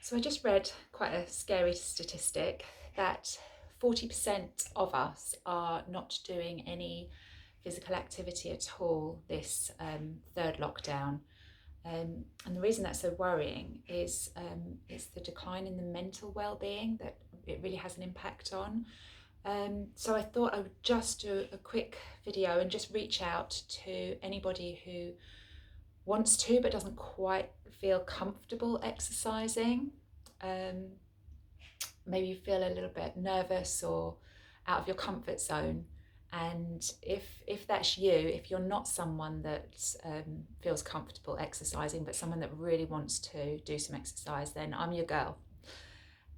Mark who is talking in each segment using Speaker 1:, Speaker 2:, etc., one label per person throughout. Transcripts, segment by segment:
Speaker 1: So I just read quite a scary statistic that 40% of us are not doing any physical activity at all this third lockdown. And the reason that's so worrying is it's the decline in the mental well-being that it really has an impact on. So I thought I would just do a quick video and just reach out to anybody who wants to but doesn't quite feel comfortable exercising. Um, Maybe you feel a little bit nervous or out of your comfort zone. And if that's you, if you're not someone that feels comfortable exercising, but someone that really wants to do some exercise, then I'm your girl.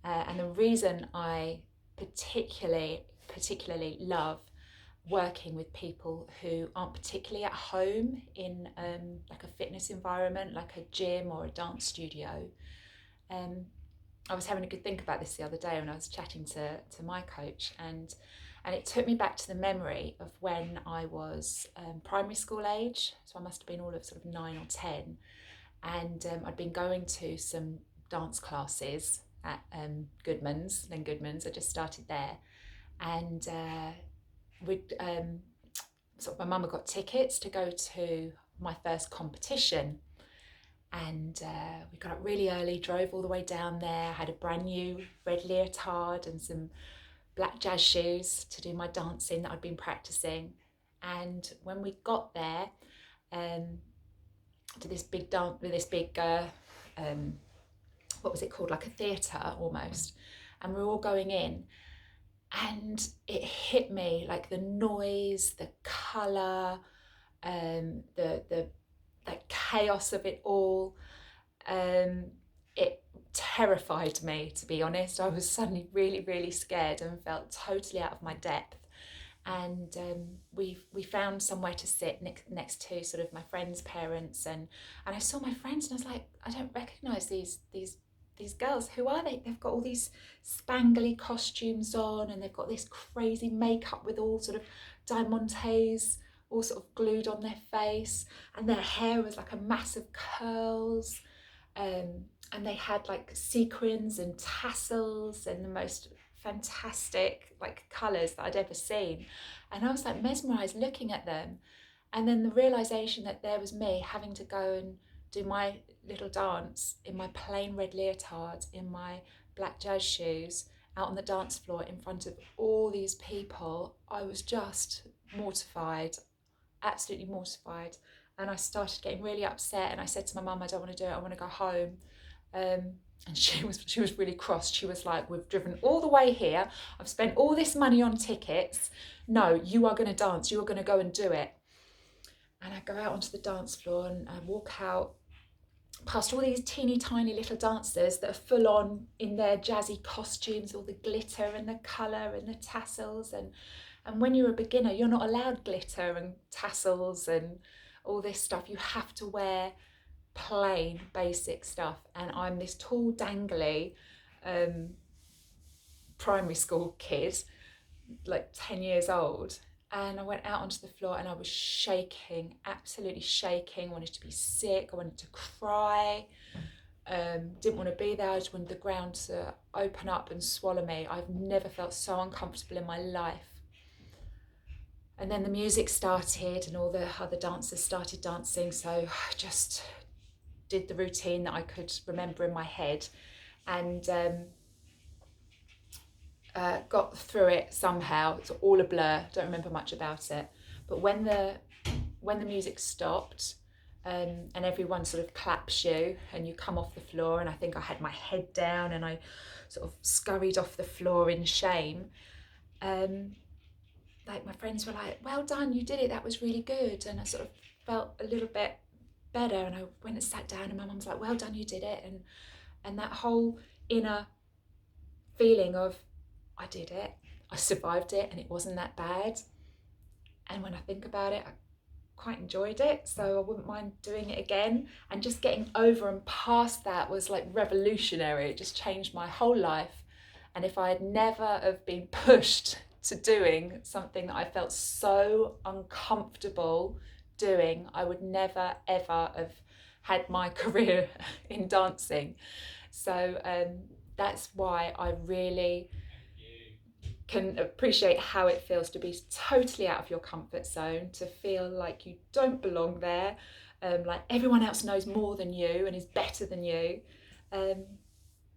Speaker 1: And the reason I particularly love working with people who aren't particularly at home in like a fitness environment, like a gym or a dance studio. Um, I was having a good think about this the other day when I was chatting to my coach, and it took me back to the memory of when I was primary school age. So I must have been all of sort of 9 or 10, and I'd been going to some dance classes at Goodman's. I just started there, and we'd sort of my mum had got tickets to go to my first competition, and we got up really early, drove all the way down there, had a brand new red leotard and some black jazz shoes to do my dancing that I'd been practicing. And when we got there to this big dance with this big what was it called, like a theatre almost, and we were all going in, and it hit me like the noise, the colour, the chaos of it all. It terrified me, to be honest. I was suddenly really scared and felt totally out of my depth. And we found somewhere to sit next to sort of my friends' parents, and I saw my friends and I was like, I don't recognise these girls. Who are they? They've got all these spangly costumes on, and they've got this crazy makeup with all sort of diamantes all sort of glued on their face, and their hair was like a mass of curls, and they had like sequins and tassels and the most fantastic like colours that I'd ever seen. And I was like mesmerised looking at them, and then the realisation that there was me having to go and do my little dance in my plain red leotard, in my black jazz shoes, out on the dance floor in front of all these people. I was just mortified, absolutely mortified. And I started getting really upset, and I said to my mum, I don't want to do it, I want to go home. And she was really cross. She was like, we've driven all the way here, I've spent all this money on tickets, no, you are going to dance, you are going to go and do it. And I go out onto the dance floor and I walk out past all these teeny tiny little dancers that are full on in their jazzy costumes, all the glitter and the colour and the tassels. And when you're a beginner, you're not allowed glitter and tassels and all this stuff. You have to wear plain basic stuff. And I'm this tall dangly primary school kid, like 10 years old. And I went out onto the floor and I was shaking, absolutely shaking. I wanted to be sick, I wanted to cry, didn't want to be there. I just wanted the ground to open up and swallow me. I've never felt so uncomfortable in my life. And then the music started and all the other dancers started dancing, so I just did the routine that I could remember in my head, and got through it somehow. It's all a blur, don't remember much about it. But when the music stopped, and everyone sort of claps you and you come off the floor, and I think I had my head down and I sort of scurried off the floor in shame. Like my friends were like, well done, you did it, that was really good. And I sort of felt a little bit better, and I went and sat down and my mum's like, well done, you did it. And that whole inner feeling of, I did it, I survived it, and it wasn't that bad. And when I think about it, I quite enjoyed it, so I wouldn't mind doing it again. And just getting over and past that was like revolutionary. It just changed my whole life. And if I had never have been pushed to doing something that I felt so uncomfortable doing, I would never ever have had my career in dancing. So that's why I really can appreciate how it feels to be totally out of your comfort zone, to feel like you don't belong there, like everyone else knows more than you and is better than you. Um,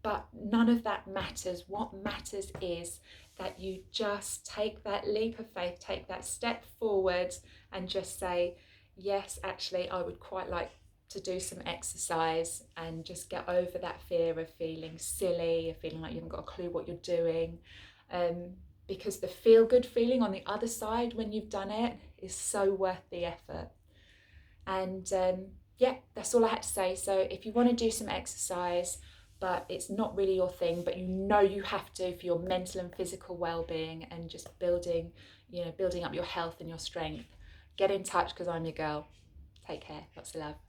Speaker 1: but none of that matters. What matters is that you just take that leap of faith, take that step forward, and just say, yes, actually, I would quite like to do some exercise, and just get over that fear of feeling silly, of feeling like you haven't got a clue what you're doing. Um, because the feel good feeling on the other side when you've done it is so worth the effort. And yeah, that's all I had to say. So if you want to do some exercise, but it's not really your thing, but you know you have to for your mental and physical well-being, and just building, building up your health and your strength, get in touch, because I'm your girl. Take care. Lots of love.